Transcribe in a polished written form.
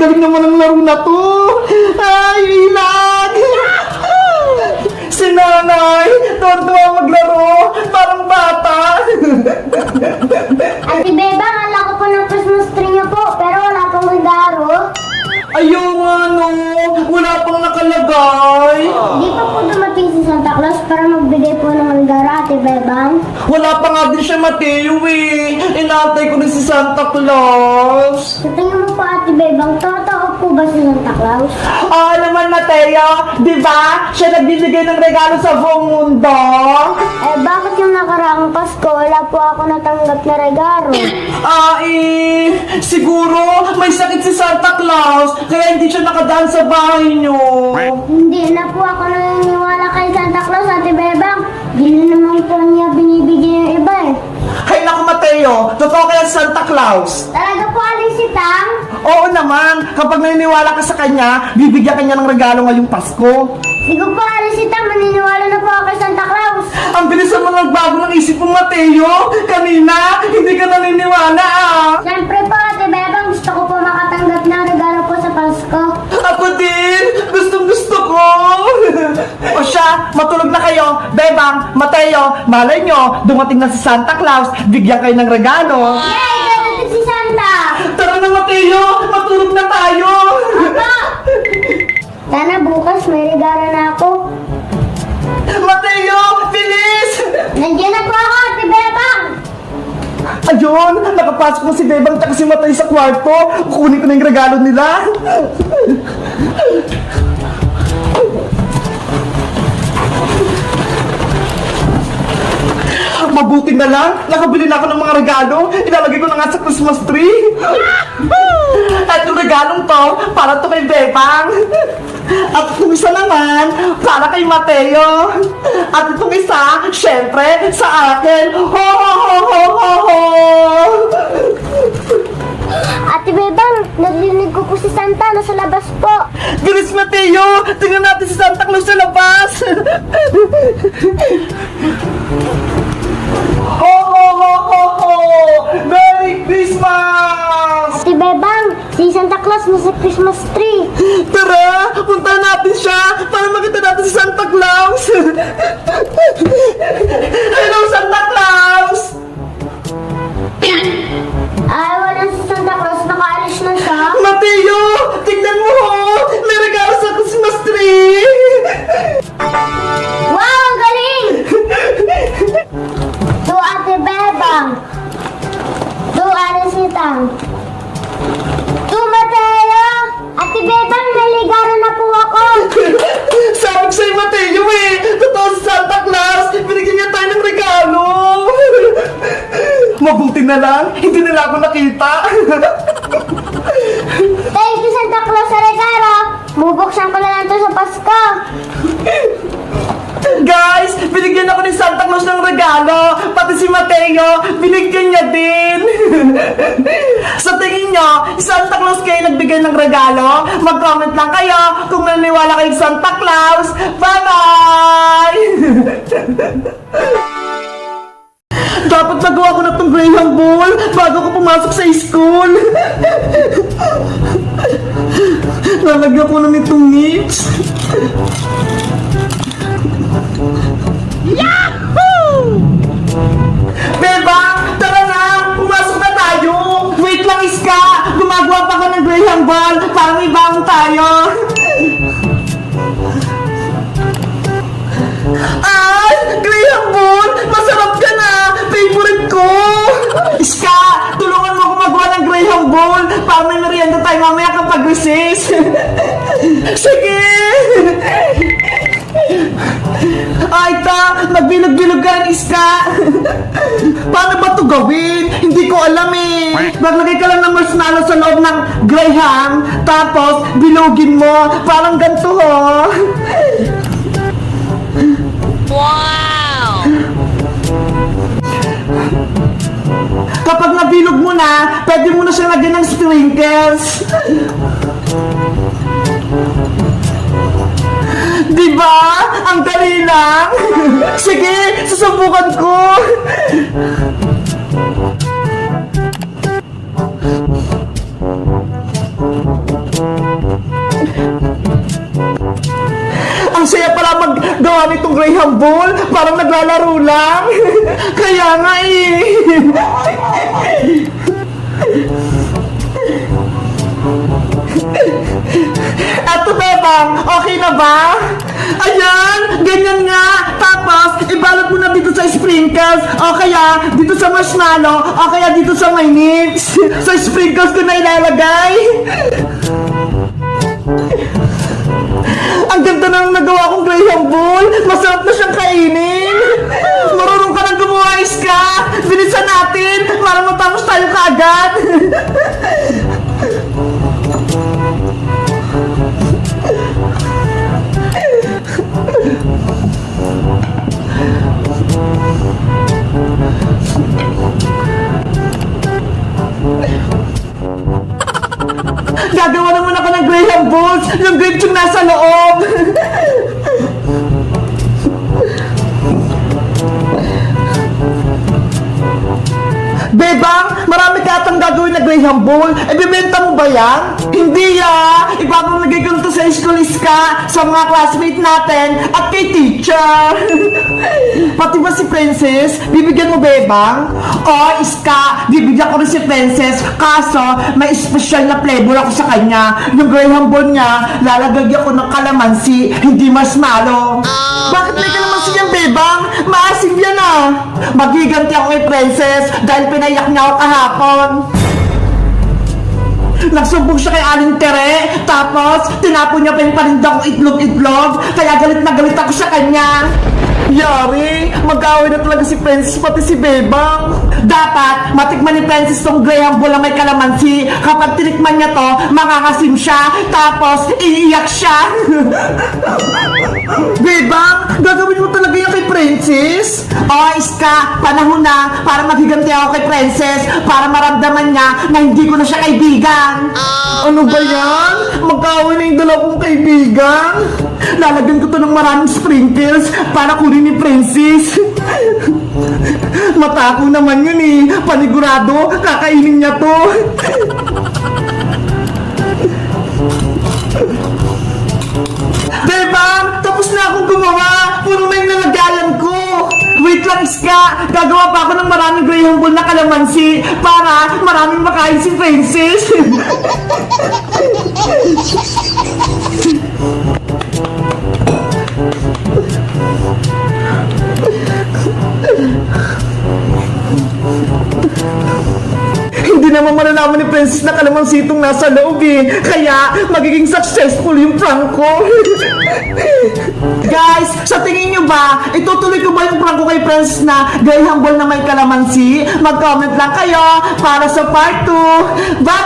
galing naman ang laro na to. Ay, ilag! Si nanay, tuwan-tuwa maglaro, parang bata. Ate Bebang, ala ko po ng Christmas tree niyo po, pero wala pong regalo. Ayaw nga no, wala pang nakalagay. Di pa po dumating si Santa Claus para magbigay po ng regalo, Ate Bebang. Wala pa nga din siya, Mateo eh. Inaantay ko rin si Santa Claus. Sa tingin mo po, Ate Bebang, totoo po ba si Santa Claus? Oo naman, Mateo. Di ba? Siya nagbibigay ng regalo sa buong mundo. Eh, bakit yung nakaraang Pasko, wala po ako natanggap na regalo? Siguro may sakit si Santa Claus, kaya hindi siya nakadaan sa bahay niyo. Hindi na po ako naniniwala kay Santa Claus, Ate Bebang. Di na naman po niya binibigyan yung iba eh. Hay naku, Mateo, totoo kaya si Santa Claus? Talaga po, Aling Sitang? Oo naman, kapag naniniwala ka sa kanya, bibigyan ka niya ng regalo ngayong Pasko. Di ko po, Aling Sitang, maniniwala na po ako kay Santa Claus. Ang bilis naman nagbago ng isip mo, Mateo. Kanina, hindi ka naniniwala ah. Siyempre po, Ate Bebang, gusto ko po makatanggap ng regalo po sa Pasko. Ako din, gustong-gusto ko. O siya, matulog na kayo. Bebang, Mateo, malay nyo, dumating na si Santa Claus, bigyan kayo ng regalo. Yay! Dadating si Santa! Tara na, Mateo, matulog na tayo. Apa! Sana bukas may regalo na ako. Mateo, bilis! Nandiyan na po ako, Ate Bebang! Ayun, nakapasok na si Bebang at si Matay sa kwarto. Kukunin ko na yung regalo nila. Mabuti na lang, nakabili na ako ng mga regalo. Ilalagay ko na nga sa Christmas tree. At yung regalong to, para to kay Bebang. At itong isa naman, para kay Mateo. At itong isa, syempre, sa akin. Ho, ho, ho, ho, ho, ho. Ate Bebang, narinig ko po si Santa nasa labas po. Bilis, Mateo! Tingnan natin si Santa Claus sa labas! Ho, ho, ho, ho, ho! Merry Christmas! Ate Bebang, si Santa Claus nasa Christmas tree. Tara! Punta natin siya para makita natin si Santa Claus! Hello, Santa Claus! Ay, wala si Santa Claus, nakaalis na siya. Mateo! Tignan mo ho! May regalo sa Christmas tree! Wow, ang galing! To Ate Bebang. To Aling Sitang. To Mateo. Ate Bebang, may regalo na po ako. Sabi ko sa'yo, Mateo eh! Totoo si Santa Claus! Binigyan niya tayo ng regalo! Mabuti na lang, hindi nila ako nakita! Thank you, Santa Claus, sa regalo. Bubuksan ko na lang to sa Pasko. Guys, binigyan ako ni Santa Claus ng regalo! Pati si Mateo, binigyan niya din! Sa tingin nyo, si Santa Claus kayo nagbigay ng regalo? Mag-comment lang kayo kung naniniwala kayo sa Santa Claus! Bye-bye! Dapat nagawa ko na itong Graham Ball bago ko pumasok sa school. Lalagyan ko na nitong nips. Yahoo! Beba, tara na! Pumasok na tayo! Wait lang, Iska! Gumagawa pa ko ng Graham Ball para may bangon tayo! Ay! Graham Ball! Masarap ka na! Favorite ko! Iska! Tulungan mo ako magawa ng Graham Ball para may merienda tayo mamaya kapag recess! Sige! Ay, ta! Nagbilog-bilog ka, Iska! Paano ba ito gawin? Hindi ko alam eh! Maglagay ka lang ng marshmallow sa loob ng Graham, tapos bilogin mo. Parang ganito, ho! Wow! Kapag nabilog mo na, pwede mo na siya lagyan ng sprinkles. Diba? Ang dali lang. Sige, susubukan ko. Graham Ball, parang naglalaro lang. Kaya nga eh. Eto bebang, okay na ba? Ayan, ganyan nga. Tapos, ibalot mo na dito sa sprinkles, o kaya dito sa marshmallow, o kaya dito sa may mix. Sa sprinkles ko na ilalagay. Ang ganda na ng nagawa kong Graham Ball. Masarap na siyang kainin. Marunong ka nang gumawa, Iska. Bilisan natin para matapos tayo kaagad. Gagawa naman ako ng Graham Balls, yung grape yung nasa loob. Bebang, marami ka atang gagawin na Graham Ball. Ibibenta mo ba yan? Hindi ipapamigay ko to sa school, Iska, sa mga classmate natin at kay teacher. Pati ba si Princess? Bibigyan mo, Bebang? O, Iska, bibigyan ko rin si Princess. Kaso, may special na flavor ako sa kanya. Yung Graham Ball niya, lalagay ako ng kalamansi, hindi marshmallow. Bakit may kalamansi yan, Bebang? Maasim yan Magiganti ako kay Princess dahil pinayak niya ako kahapon. Nagsumbong siya kay Aling Tere, tapos tinapon niya pa yung paninda kong itlog-itlog, kaya galit na galit ako sa kanya. Yari, mag-away na talaga si Princess pati si Bebang. Dapat, matikman ni Princess tong Graham Ball na may kalamansi. Kapag tinikman niya to, makakasim siya, tapos iiyak siya. Bebang, gagawin mo talaga yan kay Princess? O, Iska, panahon na para maghiganti ako kay Princess, para maramdaman niya na hindi ko na siya kaibigan. Ano ba yan? Mag-away na yung dalawang kaibigan. Lalagyan ko to ng maraming sprinkles para kunin ni Princess. Matako naman yun Panigurado, kakainin niya to. Bebang, tapos na akong gumawa. Puno na yung nalagayan ko. Wait lang, Iska. Gagawa pa ako ng maraming Graham Ball na kalamansi para maraming makain si Princess. Hindi naman malalaman ni Princess na kalamansi itong nasa loob Kaya, magiging successful yung prank ko. Guys, sa tingin nyo ba, itutuloy ko ba yung prank ko kay Princess na Graham Ball na may kalamansi? Mag-comment lang kayo para sa part 2. Bye!